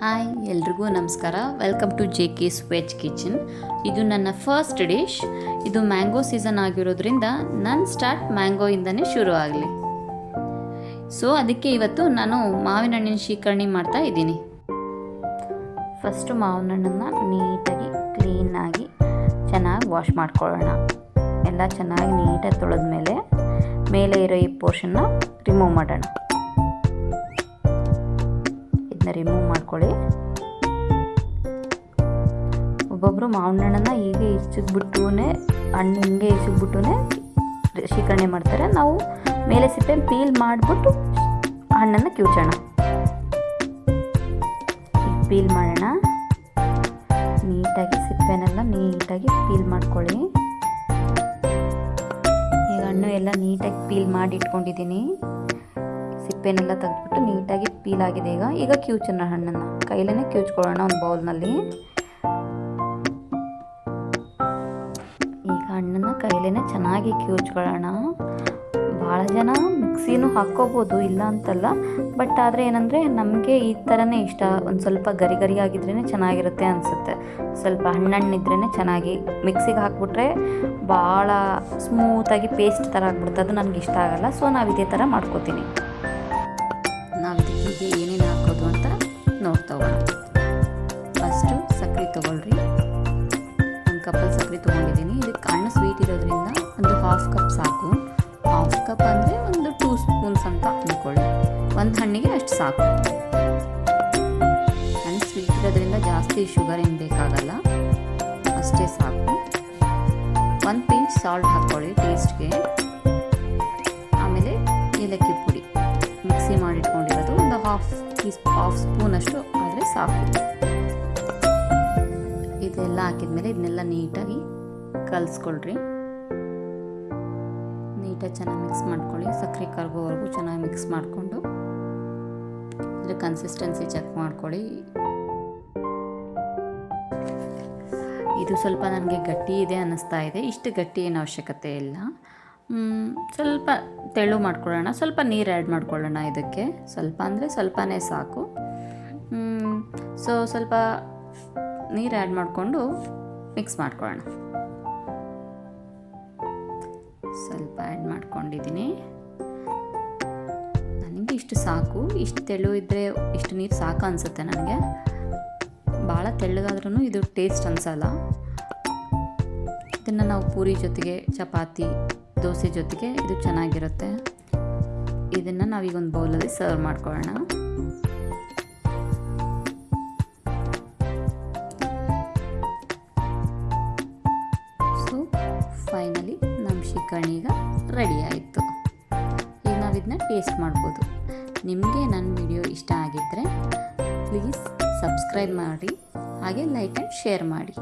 Hi ಎಲ್ರಿಗೂ ನಮಸ್ಕಾರ. Welcome to JK's veg kitchen. ಇದು ನನ್ನ ಫಸ್ಟ್ ಡಿಶ್. ಇದು ಮ್ಯಾಂಗೋ ಸೀಸನ್ ಆಗಿರೋದ್ರಿಂದ ನನ್ನ ಸ್ಟಾರ್ಟ್ ಮ್ಯಾಂಗೋಯಿಂದನೇ ಶುರು ಆಗಲಿ. ಸೊ ಅದಕ್ಕೆ ಇವತ್ತು ನಾನು ಮಾವಿನ ಹಣ್ಣಿನ ಶೀಕರಣೆ ಮಾಡ್ತಾ ಇದ್ದೀನಿ. ಫಸ್ಟು ಮಾವಿನ ಹಣ್ಣನ್ನು ನೀಟಾಗಿ ಕ್ಲೀನಾಗಿ ಚೆನ್ನಾಗಿ ವಾಶ್ ಮಾಡ್ಕೊಳ್ಳೋಣ. ಎಲ್ಲ ಚೆನ್ನಾಗಿ ನೀಟಾಗಿ ತೊಳೆದ ಮೇಲೆ ಇರೋ ಈ ಪೋರ್ಷನ್ನ ರಿಮೂವ್ ಮಾಡೋಣ. ರಿಮೂವ್ ಮಾಡ್ಕೊಳ್ಳಿ. ಒಬ್ಬೊಬ್ಬರು ಮಾವಿನ ಹಣ್ಣನ್ನು ಹೀಗೆ ಹಣ್ಣು ಹಿಂಗೆ ಇಸಿದ್ಬಿಟ್ಟು ಶೀಕರಣೆ ಮಾಡ್ತಾರೆ. ನಾವು ಮೇಲೆ ಸಿಪ್ಪೆ ಪೀಲ್ ಮಾಡಿಬಿಟ್ಟು ಹಣ್ಣನ್ನು ಕಿವುಚೋಣ. ಪೀಲ್ ಮಾಡೋಣ. ನೀಟಾಗಿ ಸಿಪ್ಪೆನೆಲ್ಲ ನೀಟಾಗಿ ಪೀಲ್ ಮಾಡ್ಕೊಳ್ಳಿ. ಈಗ ಹಣ್ಣು ಎಲ್ಲ ನೀಟಾಗಿ ಪೀಲ್ ಮಾಡಿ ಇಟ್ಕೊಂಡಿದ್ದೀನಿ. ಸಿಪ್ಪೆನೆಲ್ಲ ತೆಗೆದ್ಬಿಟ್ಟು ನೀಟಾಗಿ ಪೀಲ್ ಆಗಿದೆ. ಈಗ ಕಿವುಚೋಣ. ಹಣ್ಣನ್ನು ಕೈಲೇ ಕಿವುಚ್ಕೊಳ್ಳೋಣ ಒಂದು ಬೌಲ್ನಲ್ಲಿ. ಈಗ ಹಣ್ಣನ್ನು ಕೈಲೇ ಚೆನ್ನಾಗಿ ಕಿವುಚ್ಕೊಳ್ಳೋಣ. ಭಾಳ ಜನ ಮಿಕ್ಸಿನೂ ಹಾಕ್ಕೋಬೋದು, ಇಲ್ಲ ಅಂತಲ್ಲ. ಬಟ್ ಆದರೆ ಏನಂದರೆ ನಮಗೆ ಈ ಥರನೇ ಇಷ್ಟ. ಒಂದು ಸ್ವಲ್ಪ ಗರಿ ಗರಿ ಆಗಿದ್ರೇ ಚೆನ್ನಾಗಿರುತ್ತೆ ಅನಿಸುತ್ತೆ. ಸ್ವಲ್ಪ ಹಣ್ಣಿದ್ರೇ ಚೆನ್ನಾಗಿ. ಮಿಕ್ಸಿಗೆ ಹಾಕ್ಬಿಟ್ರೆ ಭಾಳ ಸ್ಮೂತಾಗಿ ಪೇಸ್ಟ್ ಥರ ಆಗ್ಬಿಡುತ್ತೆ. ಅದು ನನಗೆ ಇಷ್ಟ ಆಗಲ್ಲ. ಸೊ ನಾವು ಇದೇ ಥರ ಮಾಡ್ಕೋತೀನಿ. ನಾವು ಇದಕ್ಕೆ ಏನೇನು ಹಾಕೋದು ಅಂತ ನೋಡ್ತಾ ಹೋಗೋಣ. ಫಸ್ಟು ಸಕ್ಕರೆ ತೊಗೊಳ್ರಿ. ಒಂದು ಕಪ್ಪಲ್ಲಿ ಸಕ್ಕರೆ ತೊಗೊಂಡಿದ್ದೀನಿ. ಇದಕ್ಕೆ ಹಣ್ಣು ಸ್ವೀಟ್ ಇರೋದ್ರಿಂದ ಒಂದು ಹಾಫ್ ಕಪ್ ಸಾಕು. ಹಾಫ್ ಕಪ್ ಅಂದರೆ ಒಂದು 2 ಸ್ಪೂನ್ಸ್ ಅಂತ ಅಂದ್ಕೊಳ್ಳಿ. ಒಂದು ಹಣ್ಣಿಗೆ ಅಷ್ಟು ಸಾಕು. ಹಣ್ಣು ಸ್ವೀಟ್ ಇರೋದ್ರಿಂದ ಜಾಸ್ತಿ ಶುಗರ್ ಏನು ಬೇಕಾಗಲ್ಲ, ಅಷ್ಟೇ ಸಾಕು. 1 ಪಿಂಚ್ ಸಾಲ್ಟ್ ಹಾಕ್ಕೊಳ್ಳಿ ಟೇಸ್ಟ್ಗೆ. ಆಮೇಲೆ ಏಲಕ್ಕಿ ಪುಡಿ ಮಿಕ್ಸಿ ಮಾಡಿಟ್ಕೊಂಡಿರೋದು ಒಂದು ಹಾಫ್ ಸ್ಪೂನಷ್ಟು ಆದರೆ ಸಾಕು. ಇದೆಲ್ಲ ಹಾಕಿದ್ಮೇಲೆ ಇದನ್ನೆಲ್ಲ ನೀಟಾಗಿ ಕಲಿಸ್ಕೊಳ್ರಿ. ನೀಟಾಗಿ ಚೆನ್ನಾಗಿ ಮಿಕ್ಸ್ ಮಾಡ್ಕೊಳ್ಳಿ. ಸಕ್ಕರೆ ಕರಗೋವರೆಗೂ ಚೆನ್ನಾಗಿ ಮಿಕ್ಸ್ ಮಾಡಿಕೊಂಡು ಇದರ ಕನ್ಸಿಸ್ಟೆನ್ಸಿ ಚೆಕ್ ಮಾಡ್ಕೊಳ್ಳಿ. ಇದು ಸ್ವಲ್ಪ ನನಗೆ ಗಟ್ಟಿ ಇದೆ ಅನ್ನಿಸ್ತಾ ಇದೆ. ಇಷ್ಟು ಗಟ್ಟಿ ಏನು ಅವಶ್ಯಕತೆ ಇಲ್ಲ. ಸ್ವಲ್ಪ ತೆಳು ಮಾಡ್ಕೊಳ್ಳೋಣ. ಸ್ವಲ್ಪ ನೀರು ಆ್ಯಡ್ ಮಾಡ್ಕೊಳ್ಳೋಣ ಇದಕ್ಕೆ. ಸ್ವಲ್ಪ ಅಂದರೆ ಸ್ವಲ್ಪನೇ ಸಾಕು. ಸೊ ಸ್ವಲ್ಪ ನೀರು ಆ್ಯಡ್ ಮಾಡಿಕೊಂಡು ಮಿಕ್ಸ್ ಮಾಡ್ಕೊಳ್ಳೋಣ. ಸ್ವಲ್ಪ ಆ್ಯಡ್ ಮಾಡ್ಕೊಂಡಿದ್ದೀನಿ. ನನಗೆ ಇಷ್ಟು ಸಾಕು. ಇಷ್ಟು ತೆಳು ಇದ್ದರೆ ಇಷ್ಟು ನೀರು ಸಾಕು ಅನಿಸುತ್ತೆ ನನಗೆ. ಭಾಳ ತೆಳ್ಳಗಾದ್ರೂ ಇದು ಟೇಸ್ಟ್ ಅನಿಸಲ್ಲ. ಇದನ್ನು ನಾವು ಪೂರಿ ಜೊತೆಗೆ, ಚಪಾತಿ, ದೋಸೆ ಜೊತೆಗೆ ಇದು ಚೆನ್ನಾಗಿರುತ್ತೆ. ಇದನ್ನು ನಾವೀಗ ಒಂದು ಬೌಲಲ್ಲಿ ಸರ್ವ್ ಮಾಡ್ಕೊಳ್ಳೋಣ. ಸೊ ಫೈನಲಿ ನಮ್ಮ ಶೀಕರಣೆ ಈಗ ರೆಡಿ ಆಯಿತು. ಈಗ ನಾವು ಇದನ್ನ ಟೇಸ್ಟ್ ಮಾಡ್ಬೋದು. ನಿಮಗೆ ನನ್ನ ವಿಡಿಯೋ ಇಷ್ಟ ಆಗಿದ್ದರೆ ಪ್ಲೀಸ್ ಸಬ್ಸ್ಕ್ರೈಬ್ ಮಾಡಿ, ಹಾಗೆ ಲೈಕ್ ಆ್ಯಂಡ್ ಶೇರ್ ಮಾಡಿ.